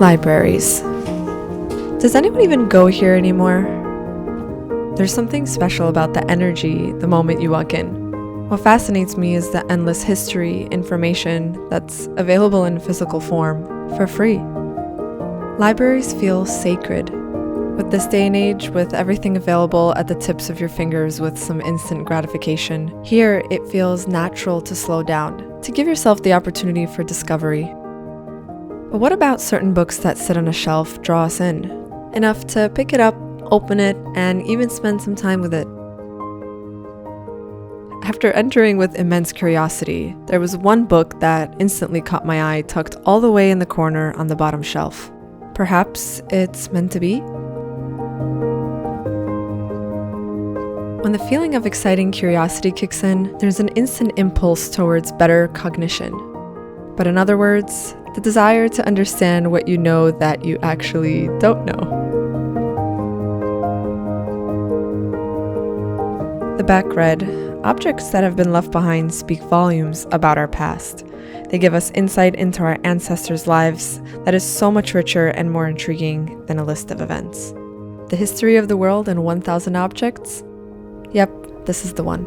Libraries. Does anyone even go here anymore? There's something special about the energy the moment you walk in. What fascinates me is the endless history, information that's available in physical form for free. Libraries feel sacred. With this day and age, with everything available at the tips of your fingers with some instant gratification, here it feels natural to slow down, to give yourself the opportunity for discovery. But what about certain books that sit on a shelf draw us in? Enough to pick it up, open it, and even spend some time with it. After entering with immense curiosity, there was one book that instantly caught my eye tucked all the way in the corner on the bottom shelf. Perhaps it's meant to be? When the feeling of exciting curiosity kicks in, there's an instant impulse towards better cognition. But in other words, the desire to understand what you know that you actually don't know. The back read, "Objects that have been left behind speak volumes about our past. They give us insight into our ancestors' lives that is so much richer and more intriguing than a list of events. The history of the world in 1,000 objects? Yep, this is the one."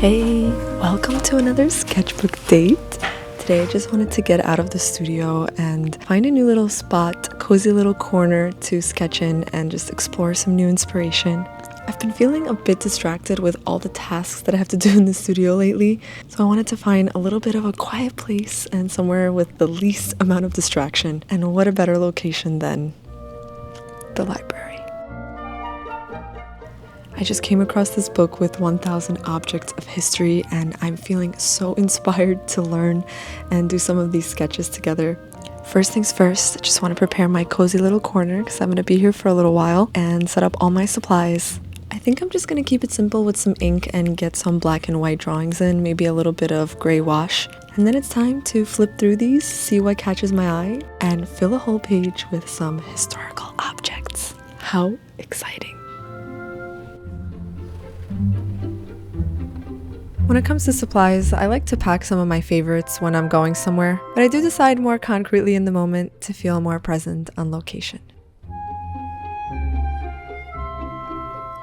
Hey, welcome to another sketchbook date. Today I just wanted to get out of the studio and find a new little spot, a cozy little corner to sketch in and just explore some new inspiration. I've been feeling a bit distracted with all the tasks that I have to do in the studio lately, so I wanted to find a little bit of a quiet place and somewhere with the least amount of distraction. And what a better location than the library. I just came across this book with 1,000 objects of history, and I'm feeling so inspired to learn and do some of these sketches together. First things first, I just want to prepare my cozy little corner because I'm going to be here for a little while and set up all my supplies. I think I'm just going to keep it simple with some ink and get some black and white drawings in, maybe a little bit of gray wash. And then it's time to flip through these, see what catches my eye, and fill a whole page with some historical objects. How exciting! When it comes to supplies, I like to pack some of my favorites when I'm going somewhere, but I do decide more concretely in the moment to feel more present on location.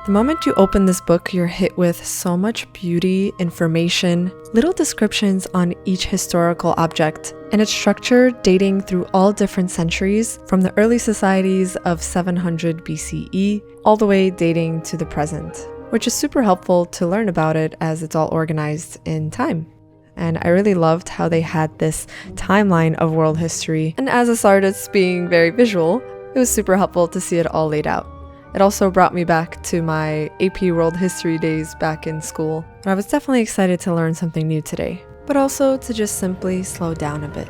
The moment you open this book, you're hit with so much beauty, information, little descriptions on each historical object, and its structure dating through all different centuries, from the early societies of 700 BCE all the way dating to the present, which is super helpful to learn about it as it's all organized in time. And I really loved how they had this timeline of world history, and as a artist being very visual, it was super helpful to see it all laid out. It also brought me back to my AP World History days back in school. And I was definitely excited to learn something new today, but also to just simply slow down a bit.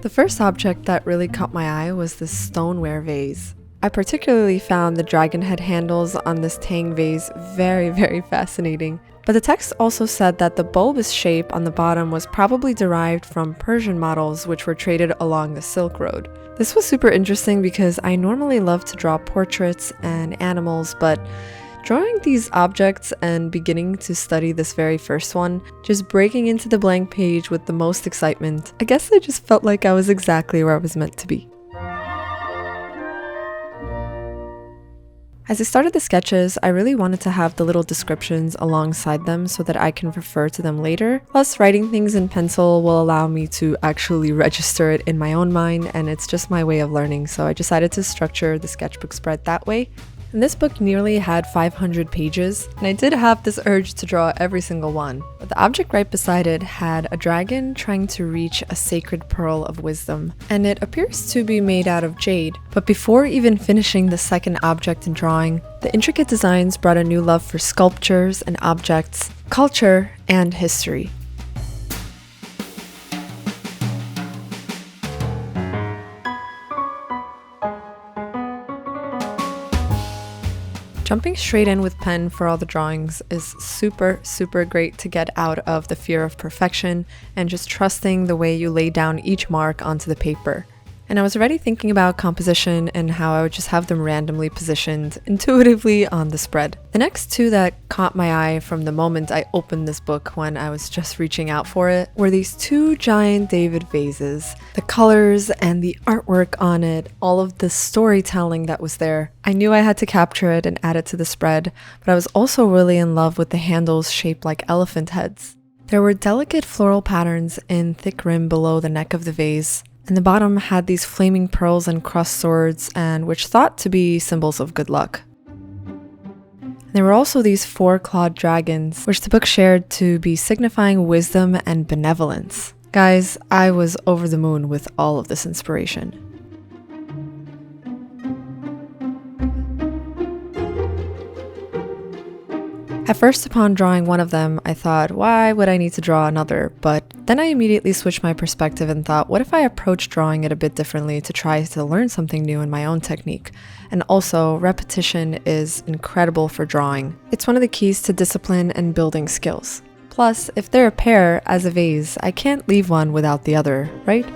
The first object that really caught my eye was this stoneware vase. I particularly found the dragon head handles on this Tang vase very, very fascinating. But the text also said that the bulbous shape on the bottom was probably derived from Persian models which were traded along the Silk Road. This was super interesting because I normally love to draw portraits and animals, but drawing these objects and beginning to study this very first one, just breaking into the blank page with the most excitement, I guess I just felt like I was exactly where I was meant to be. As I started the sketches, I really wanted to have the little descriptions alongside them so that I can refer to them later. Plus, writing things in pencil will allow me to actually register it in my own mind, and it's just my way of learning, so I decided to structure the sketchbook spread that way. And this book nearly had 500 pages, and I did have this urge to draw every single one. But the object right beside it had a dragon trying to reach a sacred pearl of wisdom, and it appears to be made out of jade. But before even finishing the second object in drawing, the intricate designs brought a new love for sculptures and objects, culture, and history. Jumping straight in with pen for all the drawings is super great to get out of the fear of perfection and just trusting the way you lay down each mark onto the paper. And I was already thinking about composition and how I would just have them randomly positioned intuitively on the spread. The next two that caught my eye from the moment I opened this book when I was just reaching out for it were these two giant David vases. The colors and the artwork on it, all of the storytelling that was there. I knew I had to capture it and add it to the spread, but I was also really in love with the handles shaped like elephant heads. There were delicate floral patterns in thick rim below the neck of the vase. And the bottom had these flaming pearls and crossed swords, and which thought to be symbols of good luck. There were also these 4-clawed dragons, which the book shared to be signifying wisdom and benevolence. Guys, I was over the moon with all of this inspiration. At first, upon drawing one of them, I thought, why would I need to draw another? But then I immediately switched my perspective and thought, what if I approach drawing it a bit differently to try to learn something new in my own technique? And also, repetition is incredible for drawing. It's one of the keys to discipline and building skills. Plus, if they're a pair as a vase, I can't leave one without the other, right?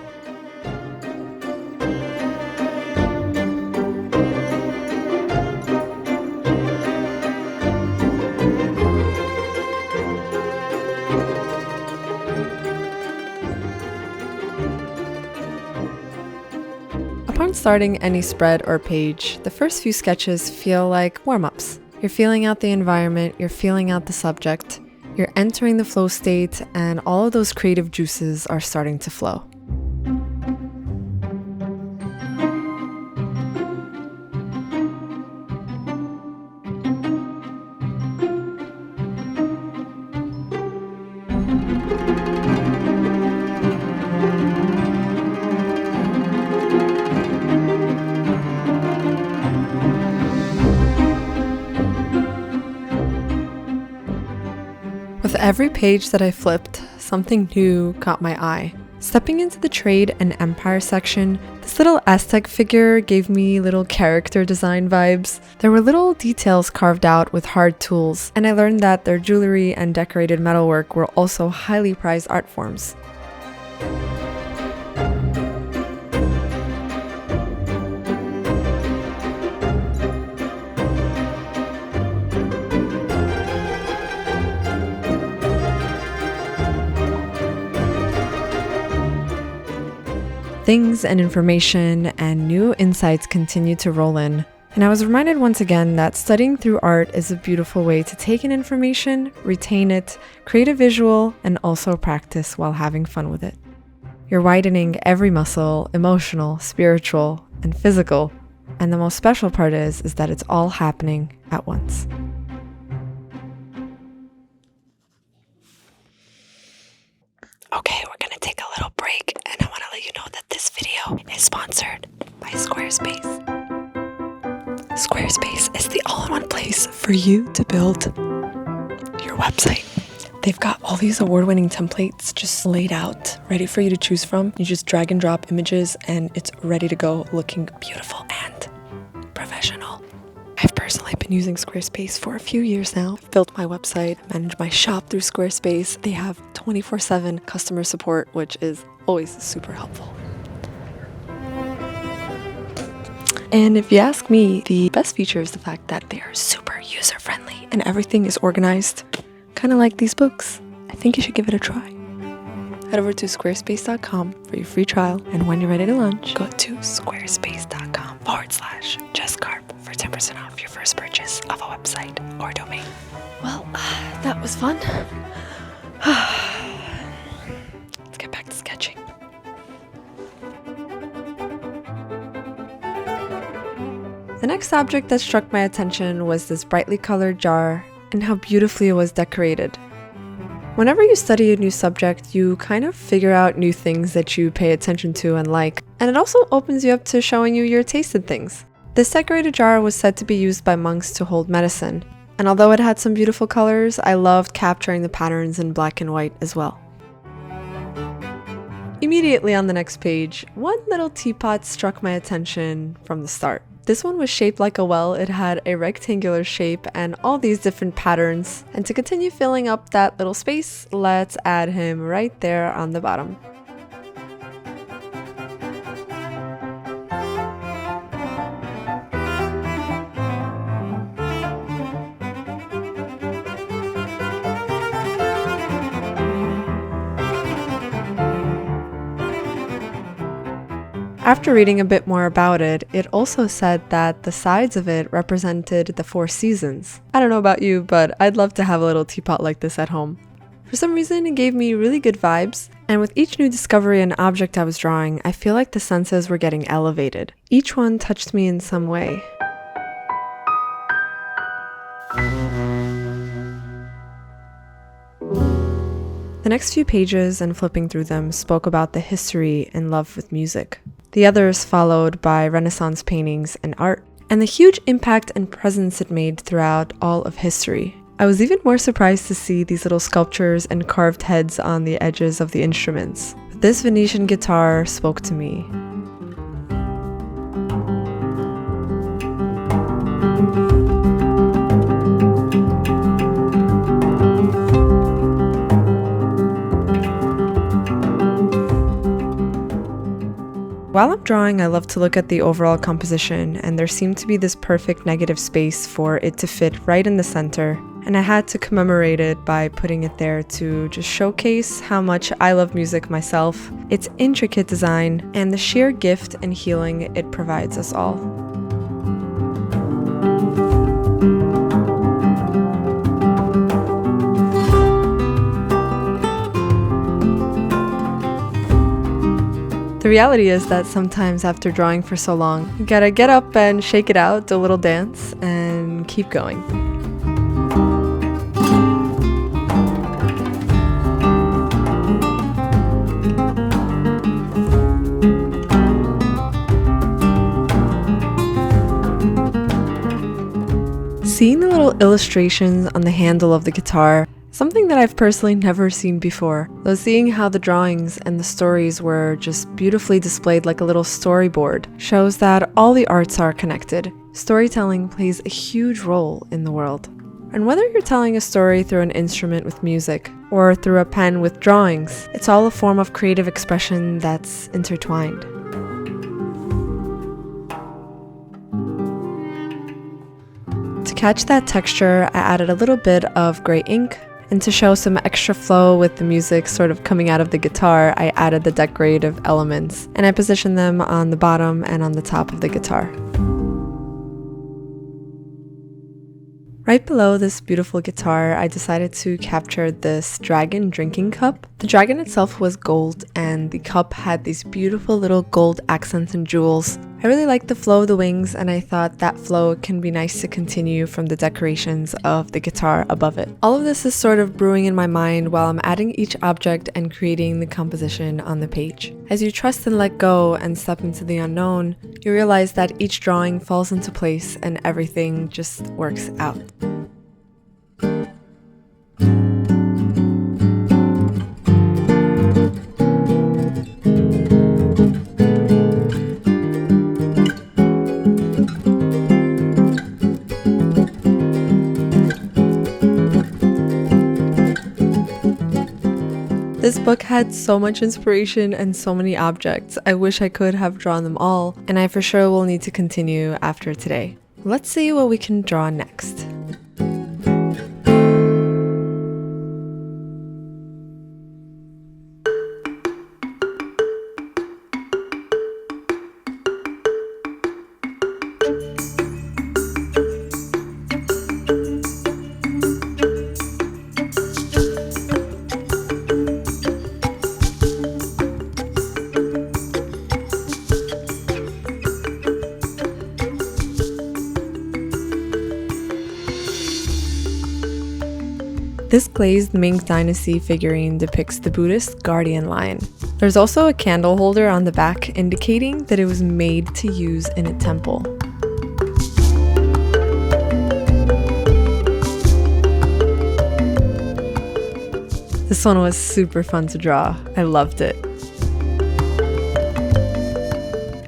Upon starting any spread or page, the first few sketches feel like warm-ups. You're feeling out the environment, you're feeling out the subject, you're entering the flow state, and all of those creative juices are starting to flow. With every page that I flipped, something new caught my eye. Stepping into the trade and empire section, this little Aztec figure gave me little character design vibes. There were little details carved out with hard tools, and I learned that their jewelry and decorated metalwork were also highly prized art forms. Things and information and new insights continued to roll in, and I was reminded once again that studying through art is a beautiful way to take in information, retain it, create a visual, and also practice while having fun with it. You're widening every muscle, emotional, spiritual, and physical, and the most special part is that it's all happening at once. Okay, we're gonna take a little break, and I want to let you know that this video is sponsored by Squarespace. Squarespace is the all-in-one place for you to build your website. They've got all these award-winning templates just laid out, ready for you to choose from. You just drag and drop images, and it's ready to go, looking beautiful and professional. I've personally been using Squarespace for a few years now. I've built my website, managed my shop through Squarespace. They have 24/7 customer support, which is always super helpful. And if you ask me, the best feature is the fact that they are super user-friendly and everything is organized, kind of like these books. I think you should give it a try. Head over to squarespace.com for your free trial, and when you're ready to launch, go to squarespace.com/JessCarp for 10% off your first purchase of a website or domain. Well, that was fun. Let's get back to sketching. The next object that struck my attention was this brightly colored jar and how beautifully it was decorated. Whenever you study a new subject, you kind of figure out new things that you pay attention to and like, and it also opens you up to showing you your taste in things. This decorated jar was said to be used by monks to hold medicine, and although it had some beautiful colors, I loved capturing the patterns in black and white as well. Immediately on the next page, one little teapot struck my attention from the start. This one was shaped like a well. It had a rectangular shape and all these different patterns. And to continue filling up that little space, let's add him right there on the bottom. After reading a bit more about it, it also said that the sides of it represented the 4 seasons. I don't know about you, but I'd love to have a little teapot like this at home. For some reason, it gave me really good vibes, and with each new discovery and object I was drawing, I feel like the senses were getting elevated. Each one touched me in some way. The next few pages and flipping through them spoke about the history and love with music. The others followed by Renaissance paintings and art, and the huge impact and presence it made throughout all of history. I was even more surprised to see these little sculptures and carved heads on the edges of the instruments. But this Venetian guitar spoke to me. While I'm drawing, I love to look at the overall composition, and there seemed to be this perfect negative space for it to fit right in the center, and I had to commemorate it by putting it there to just showcase how much I love music myself, its intricate design, and the sheer gift and healing it provides us all. The reality is that sometimes after drawing for so long, you gotta get up and shake it out, do a little dance, and keep going. Seeing the little illustrations on the handle of the guitar, something that I've personally never seen before, though seeing how the drawings and the stories were just beautifully displayed like a little storyboard shows that all the arts are connected. Storytelling plays a huge role in the world. And whether you're telling a story through an instrument with music or through a pen with drawings, it's all a form of creative expression that's intertwined. To catch that texture, I added a little bit of gray ink, and to show some extra flow with the music sort of coming out of the guitar, I added the decorative elements, and I positioned them on the bottom and on the top of the guitar. Right below this beautiful guitar, I decided to capture this dragon drinking cup. The dragon itself was gold, and the cup had these beautiful little gold accents and jewels. I really liked the flow of the wings, and I thought that flow can be nice to continue from the decorations of the guitar above it. All of this is sort of brewing in my mind while I'm adding each object and creating the composition on the page. As you trust and let go and step into the unknown, you realize that each drawing falls into place and everything just works out. This book had so much inspiration and so many objects. I wish I could have drawn them all, and I for sure will need to continue after today. Let's see what we can draw next. This glazed Ming Dynasty figurine depicts the Buddhist guardian lion. There's also a candle holder on the back indicating that it was made to use in a temple. This one was super fun to draw. I loved it.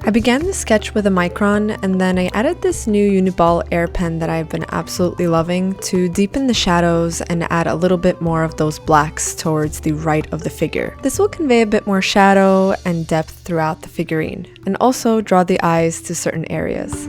I began the sketch with a micron, and then I added this new Uniball air pen that I've been absolutely loving to deepen the shadows and add a little bit more of those blacks towards the right of the figure. This will convey a bit more shadow and depth throughout the figurine, and also draw the eyes to certain areas.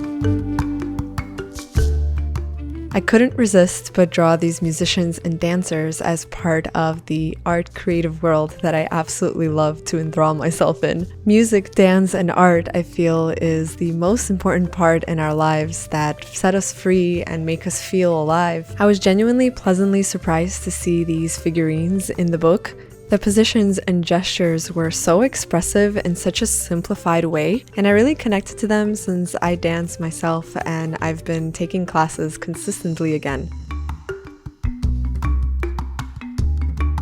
I couldn't resist but draw these musicians and dancers as part of the art creative world that I absolutely love to enthrall myself in. Music, dance, and art, I feel, is the most important part in our lives that set us free and make us feel alive. I was genuinely pleasantly surprised to see these figurines in the book. The positions and gestures were so expressive in such a simplified way, and I really connected to them since I dance myself and I've been taking classes consistently again.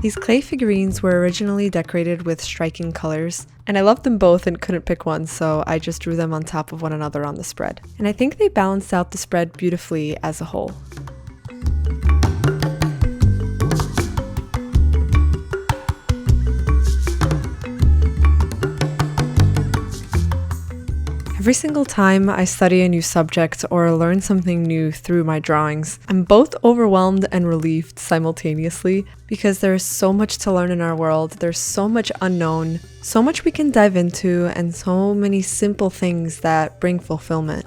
These clay figurines were originally decorated with striking colors, and I loved them both and couldn't pick one, so I just drew them on top of one another on the spread. And I think they balanced out the spread beautifully as a whole. Every single time I study a new subject or learn something new through my drawings, I'm both overwhelmed and relieved simultaneously because there is so much to learn in our world, there's so much unknown, so much we can dive into, and so many simple things that bring fulfillment.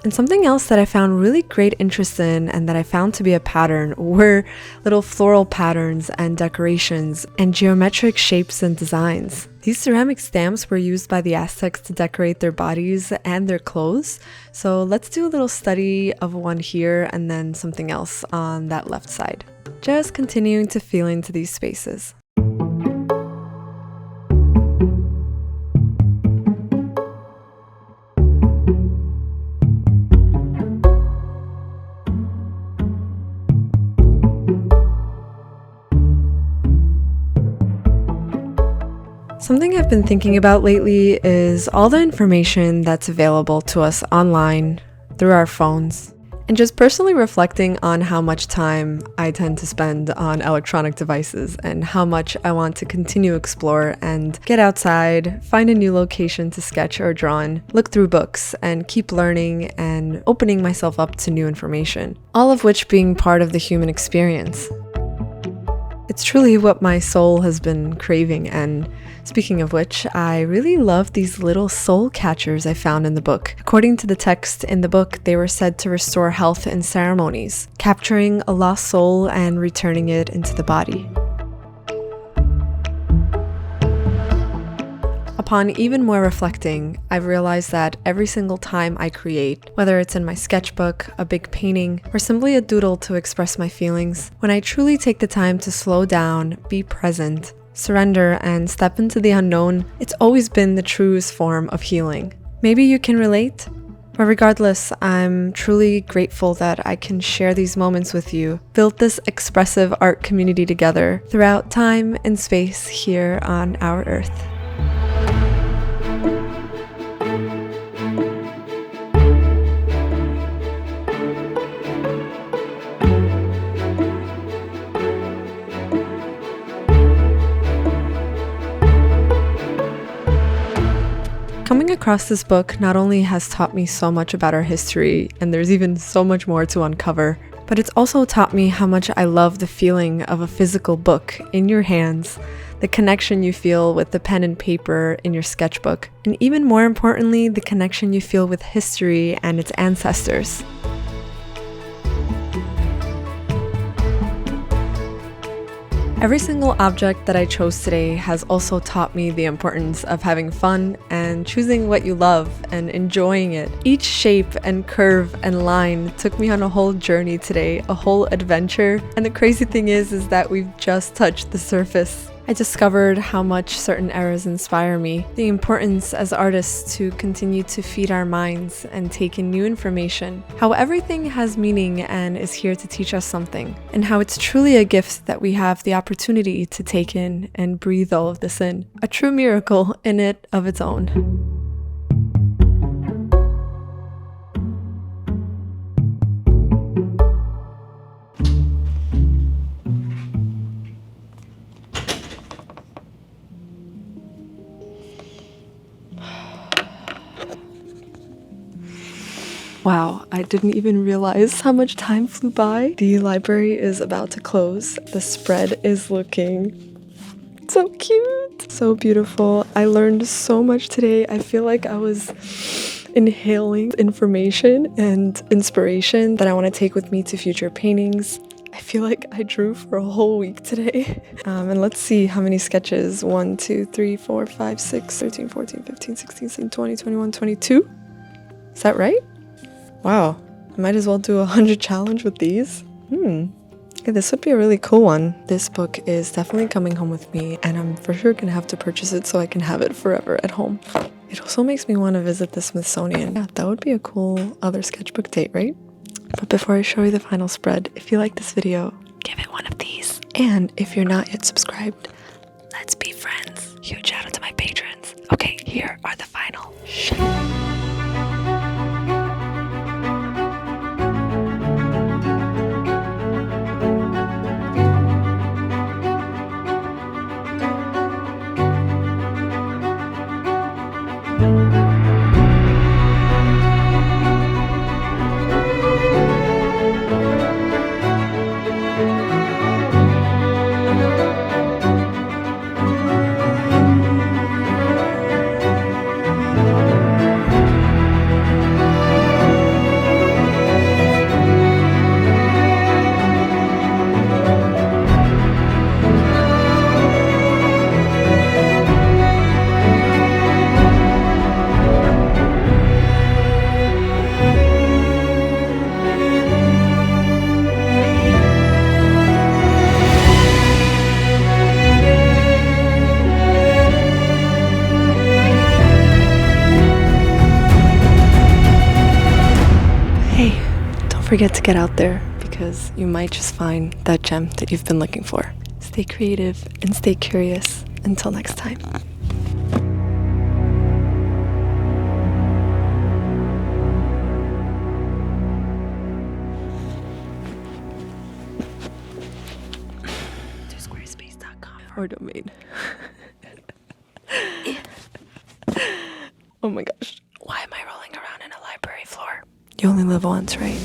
And something else that I found really great interest in and that I found to be a pattern were little floral patterns and decorations and geometric shapes and designs. These ceramic stamps were used by the Aztecs to decorate their bodies and their clothes. So let's do a little study of one here and then something else on that left side. Just continuing to feel into these spaces. Something I've been thinking about lately is all the information that's available to us online through our phones, and just personally reflecting on how much time I tend to spend on electronic devices and how much I want to continue explore and get outside, find a new location to sketch or draw in, look through books, and keep learning and opening myself up to new information, all of which being part of the human experience. It's truly what my soul has been craving, and speaking of which, I really love these little soul catchers I found in the book. According to the text in the book, they were said to restore health in ceremonies, capturing a lost soul and returning it into the body. Upon even more reflecting, I've realized that every single time I create, whether it's in my sketchbook, a big painting, or simply a doodle to express my feelings, when I truly take the time to slow down, be present, surrender, and step into the unknown, it's always been the truest form of healing. Maybe you can relate? But regardless, I'm truly grateful that I can share these moments with you, build this expressive art community together throughout time and space here on our Earth. Coming across this book not only has taught me so much about our history, and there's even so much more to uncover, but it's also taught me how much I love the feeling of a physical book in your hands, the connection you feel with the pen and paper in your sketchbook, and even more importantly, the connection you feel with history and its ancestors. Every single object that I chose today has also taught me the importance of having fun and choosing what you love and enjoying it. Each shape and curve and line took me on a whole journey today, a whole adventure. And the crazy thing is that we've just touched the surface. I discovered how much certain eras inspire me, the importance as artists to continue to feed our minds and take in new information, how everything has meaning and is here to teach us something, and how it's truly a gift that we have the opportunity to take in and breathe all of this in, a true miracle in it of its own. Wow, I didn't even realize how much time flew by. The library is about to close. The spread is looking so cute, so beautiful. I learned so much today. I feel like I was inhaling information and inspiration that I want to take with me to future paintings. I feel like I drew for a whole week today. And let's see how many sketches. 1, 2, 3, 4, 5, 6, 13, 14, 15, 16, 17, 20, 21, 22. Is that right? Wow, I might as well do a 100 challenge with these. Okay, this would be a really cool one. This book is definitely coming home with me, and I'm for sure gonna have to purchase it so I can have it forever at home. It also makes me want to visit the Smithsonian. Yeah, that would be a cool other sketchbook date, right? But before I show you the final spread, if you like this video, give it one of these. And if you're not yet subscribed, let's be friends. Huge shout out to my patrons. Okay, here are the final. Forget to get out there because you might just find that gem that you've been looking for. Stay creative and stay curious. Until next time. Squarespace.com or domain. Oh my gosh. Why am I rolling around in a library floor? You only live once, right?